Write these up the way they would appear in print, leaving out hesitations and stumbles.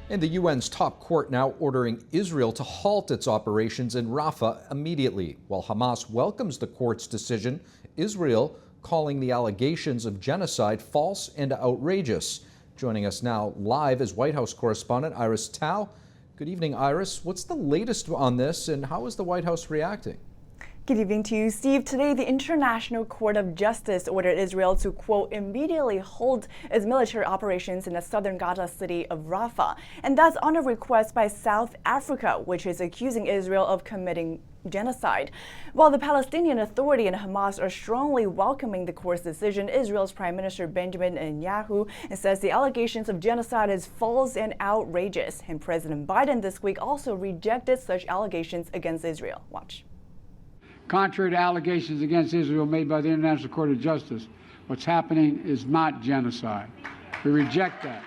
And the UN's top court now ordering Israel to halt its operations in Rafah immediately. While Hamas welcomes the court's decision, Israel calling the allegations of genocide false and outrageous. Joining us now live is White House correspondent Iris Tao. Good evening, Iris. What's the latest on this and how is the White House reacting? Good evening to you, Steve. Today, the International Court of Justice ordered Israel to, quote, immediately halt its military operations in the southern Gaza city of Rafah. And that's on a request by South Africa, which is accusing Israel of committing genocide. While the Palestinian Authority and Hamas are strongly welcoming the court's decision, Israel's Prime Minister Benjamin Netanyahu says the allegations of genocide is false and outrageous. And President Biden this week also rejected such allegations against Israel. Watch. Contrary to allegations against Israel made by the International Court of Justice, what's happening is not genocide. We reject that.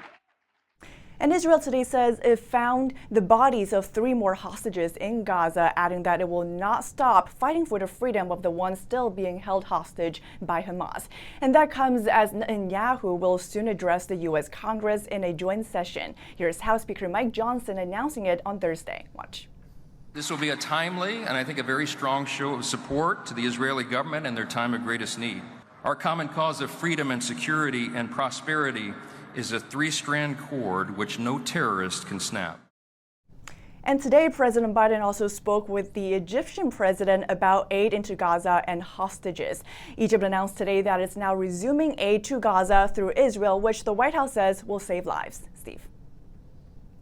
And Israel today says it found the bodies of 3 more hostages in Gaza, adding that it will not stop fighting for the freedom of the ones still being held hostage by Hamas. And that comes as Netanyahu will soon address the U.S. Congress in a joint session. Here's House Speaker Mike Johnson announcing it on Thursday. Watch. This will be a timely and I think a very strong show of support to the Israeli government in their time of greatest need. Our common cause of freedom and security and prosperity is a 3-strand cord which no terrorist can snap. And today, President Biden also spoke with the Egyptian president about aid into Gaza and hostages. Egypt announced today that it's now resuming aid to Gaza through Israel, which the White House says will save lives. Steve.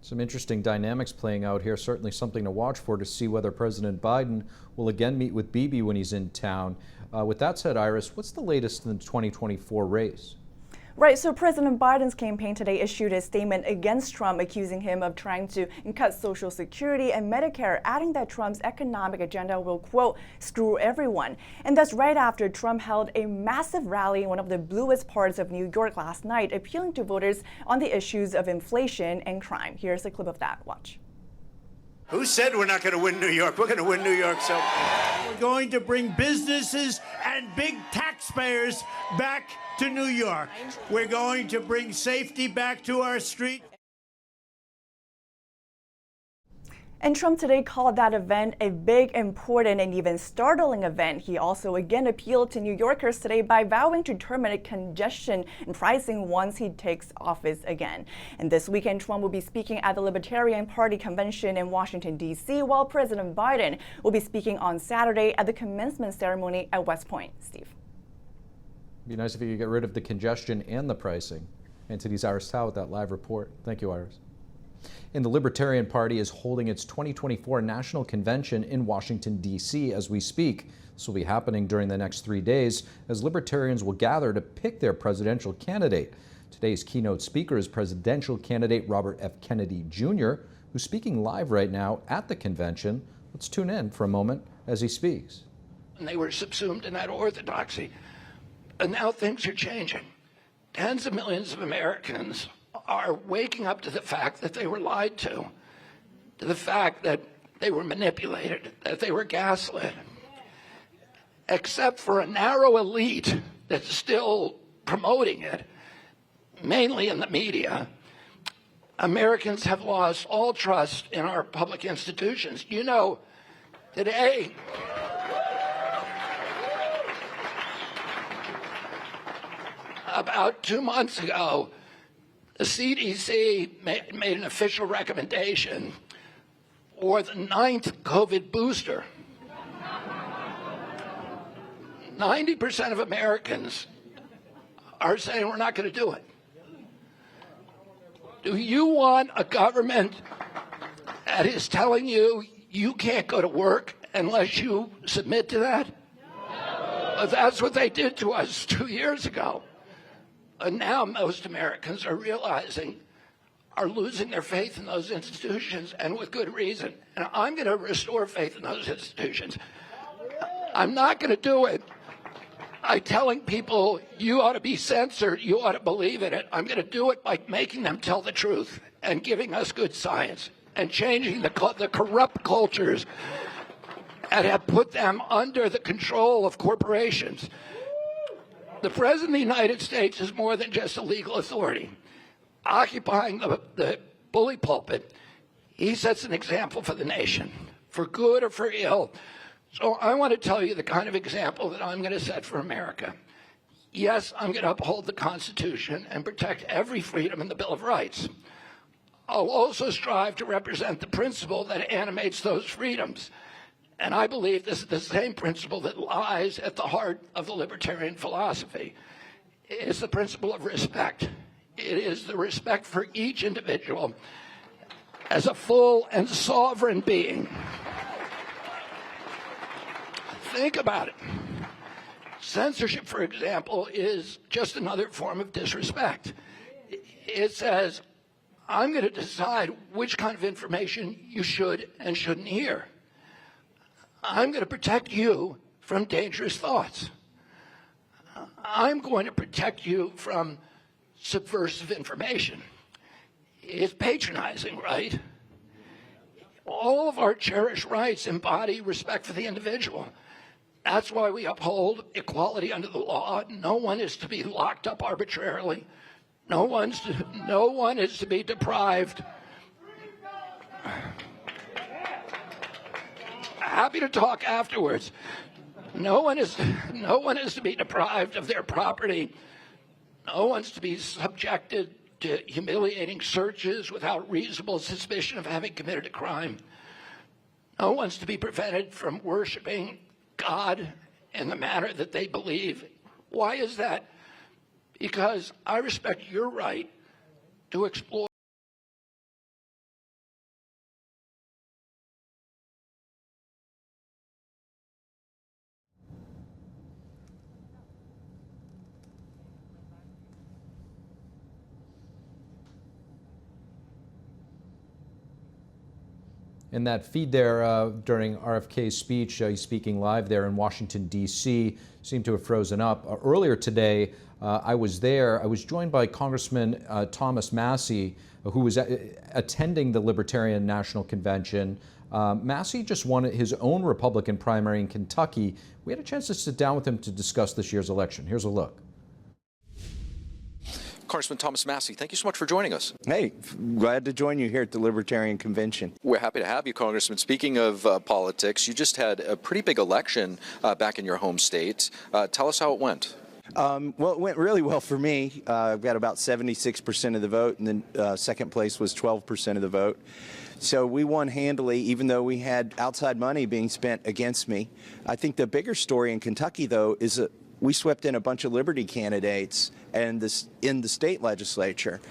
Some interesting dynamics playing out here. Certainly something to watch for to see whether President Biden will again meet with Bibi when he's in town. With that said, Iris, what's the latest in the 2024 race? Right, so President Biden's campaign today issued a statement against Trump, accusing him of trying to cut Social Security and Medicare, adding that Trump's economic agenda will, quote, screw everyone. And that's right after Trump held a massive rally in one of the bluest parts of New York last night, appealing to voters on the issues of inflation and crime. Here's a clip of that. Watch. Who said we're not going to win New York? We're going to win New York. So we're going to bring businesses and big taxpayers back to New York. We're going to bring safety back to our street. And Trump today called that event a big, important, and even startling event. He also again appealed to New Yorkers today by vowing to terminate congestion and pricing once he takes office again. And this weekend, Trump will be speaking at the Libertarian Party convention in Washington, D.C., while President Biden will be speaking on Saturday at the commencement ceremony at West Point. Steve. It'd be nice if you could get rid of the congestion and the pricing. Anthony's Iris Tao with that live report. Thank you, Iris. And the Libertarian Party is holding its 2024 National Convention in Washington, D.C. as we speak. This will be happening during the next 3 days as Libertarians will gather to pick their presidential candidate. Today's keynote speaker is presidential candidate Robert F. Kennedy Jr., who's speaking live right now at the convention. Let's tune in for a moment as he speaks. And they were subsumed in that orthodoxy. And now things are changing. Tens of millions of Americans are waking up to the fact that they were lied to the fact that they were manipulated, that they were gaslit. Except for a narrow elite that's still promoting it, mainly in the media, Americans have lost all trust in our public institutions. You know, today, about 2 months ago, the CDC made an official recommendation for the 9th COVID booster. 90% of Americans are saying we're not going to do it. Do you want a government that is telling you you can't go to work unless you submit to that? No. That's what they did to us 2 years ago. And now most Americans are realizing, are losing their faith in those institutions, and with good reason. And I'm going to restore faith in those institutions. I'm not going to do it by telling people you ought to be censored, you ought to believe in it. I'm going to do it by making them tell the truth and giving us good science and changing the corrupt cultures that have put them under the control of corporations. The President of the United States is more than just a legal authority. Occupying the bully pulpit, he sets an example for the nation, for good or for ill. So I want to tell you the kind of example that I'm going to set for America. Yes, I'm going to uphold the Constitution and protect every freedom in the Bill of Rights. I'll also strive to represent the principle that animates those freedoms. And I believe this is the same principle that lies at the heart of the libertarian philosophy. It's the principle of respect. It is the respect for each individual as a full and sovereign being. Think about it. Censorship, for example, is just another form of disrespect. It says, I'm going to decide which kind of information you should and shouldn't hear. I'm going to protect you from dangerous thoughts. I'm going to protect you from subversive information. It's patronizing, right? All of our cherished rights embody respect for the individual. That's why we uphold equality under the law. No one is to be locked up arbitrarily. No one is to be deprived. Happy to talk afterwards. No one is to be deprived of their property. No one's to be subjected to humiliating searches without reasonable suspicion of having committed a crime. No one's to be prevented from worshiping God in the manner that they believe. Why is that? Because I respect your right to explore. In that feed there during RFK's speech, he's speaking live there in Washington, D.C., seemed to have frozen up. Earlier today, I was there. I was joined by Congressman Thomas Massie, who was attending the Libertarian National Convention. Massie just won his own Republican primary in Kentucky. We had a chance to sit down with him to discuss this year's election. Here's a look. Congressman Thomas Massie, thank you so much for joining us. Hey, glad to join you here at the Libertarian Convention. We're happy to have you, Congressman. Speaking of politics, you just had a pretty big election back in your home state. Tell us how it went. Well, it went really well for me. I've got about 76% of the vote, and then second place was 12% of the vote. So we won handily, even though we had outside money being spent against me. I think the bigger story in Kentucky, though, is that we swept in a bunch of Liberty candidates and in the state legislature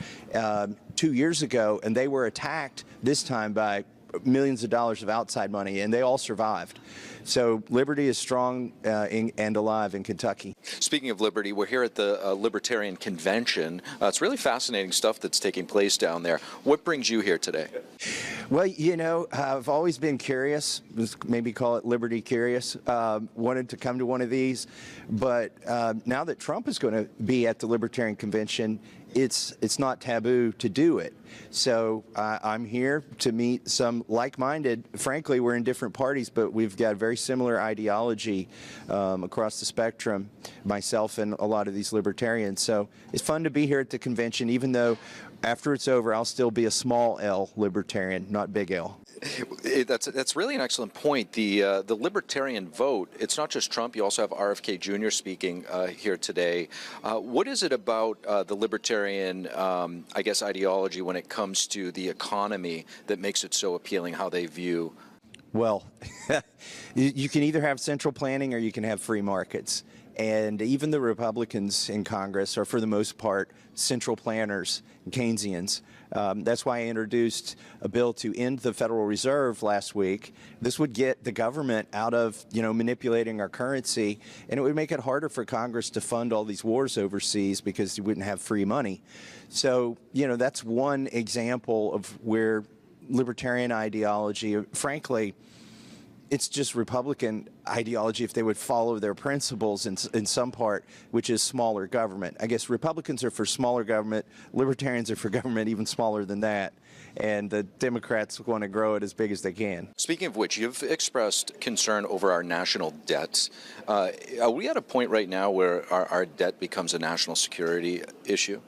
2 years ago, and they were attacked this time by millions of dollars of outside money, and they all survived. So Liberty is strong and alive in Kentucky. Speaking of Liberty, we're here at the Libertarian Convention. It's really fascinating stuff that's taking place down there. What brings you here today? Well, you know, I've always been curious, maybe call it Liberty curious, wanted to come to one of these, but now that Trump is going to be at the Libertarian Convention, it's not taboo to do it. So I'm here to meet some like-minded. Frankly, we're in different parties, but we've got very similar ideology across the spectrum, myself and a lot of these libertarians. So it's fun to be here at the convention, even though after it's over, I'll still be a small L libertarian, not big L. That's really an excellent point. The libertarian vote, it's not just Trump. You also have RFK Jr. speaking here today. What is it about the libertarian, I guess, ideology when it comes to the economy that makes it so appealing, how they view? Well, you can either have central planning or you can have free markets. And even the Republicans in Congress are, for the most part, central planners, Keynesians. That's why I introduced a bill to end the Federal Reserve last week. This would get the government out of, manipulating our currency, and it would make it harder for Congress to fund all these wars overseas because you wouldn't have free money. So, that's one example of where libertarian ideology, frankly, it's just Republican ideology if they would follow their principles in some part, which is smaller government. I guess Republicans are for smaller government, libertarians are for government even smaller than that, and the Democrats want to grow it as big as they can. Speaking of which, you've expressed concern over our national debt. Are we at a point right now where our debt becomes a national security issue?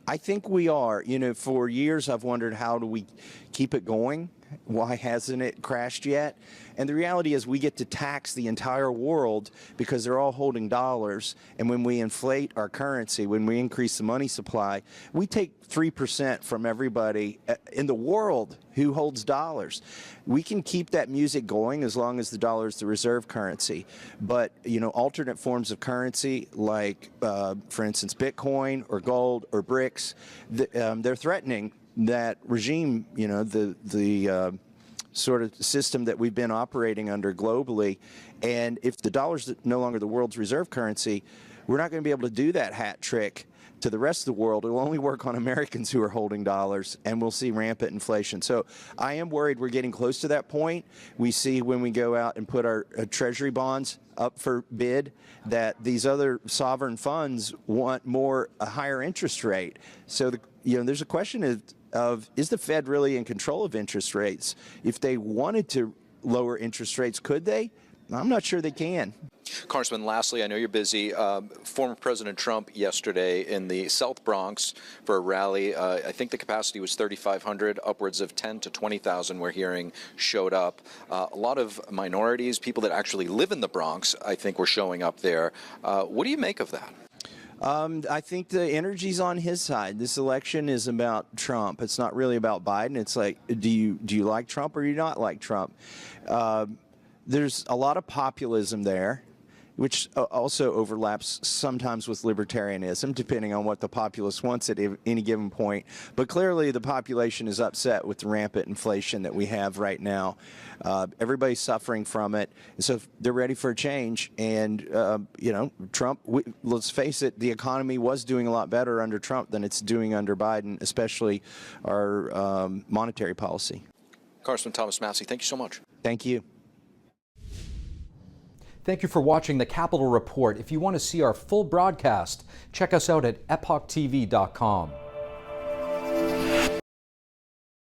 I think we are. You know, for years I've wondered, how do we keep it going? Why hasn't it crashed yet? And the reality is we get to tax the entire world because they're all holding dollars. And when we inflate our currency, when we increase the money supply, we take 3% from everybody in the world who holds dollars. We can keep that music going as long as the dollar is the reserve currency. But, you know, alternate forms of currency like, for instance, Bitcoin or gold or BRICS, they're threatening that regime, you know, the sort of system that we've been operating under globally. And if the dollar's no longer the world's reserve currency, we're not going to be able to do that hat trick to the rest of the world. It will only work on Americans who are holding dollars, and we'll see rampant inflation. So I am worried we're getting close to that point. We see when we go out and put our treasury bonds up for bid that these other sovereign funds want a higher interest rate. So there's a question of is the Fed really in control of interest rates? If they wanted to lower interest rates, could they? I'm not sure they can. Congressman, lastly, I know you're busy. Former President Trump yesterday in the South Bronx for a rally. I think the capacity was 3,500, upwards of 10 to 20,000 we're hearing showed up. A lot of minorities, people that actually live in the Bronx, I think were showing up there. What do you make of that? I think the energy's on his side. This election is about Trump. It's not really about Biden. It's like, do you like Trump or do you not like Trump? There's a lot of populism there, which also overlaps sometimes with libertarianism, depending on what the populace wants at any given point. But clearly the population is upset with the rampant inflation that we have right now. Everybody's suffering from it, and so they're ready for a change. And, Trump, let's face it, the economy was doing a lot better under Trump than it's doing under Biden, especially our monetary policy. Congressman Thomas Massie, thank you so much. Thank you. Thank you for watching the Capitol Report. If you want to see our full broadcast, check us out at epochtv.com.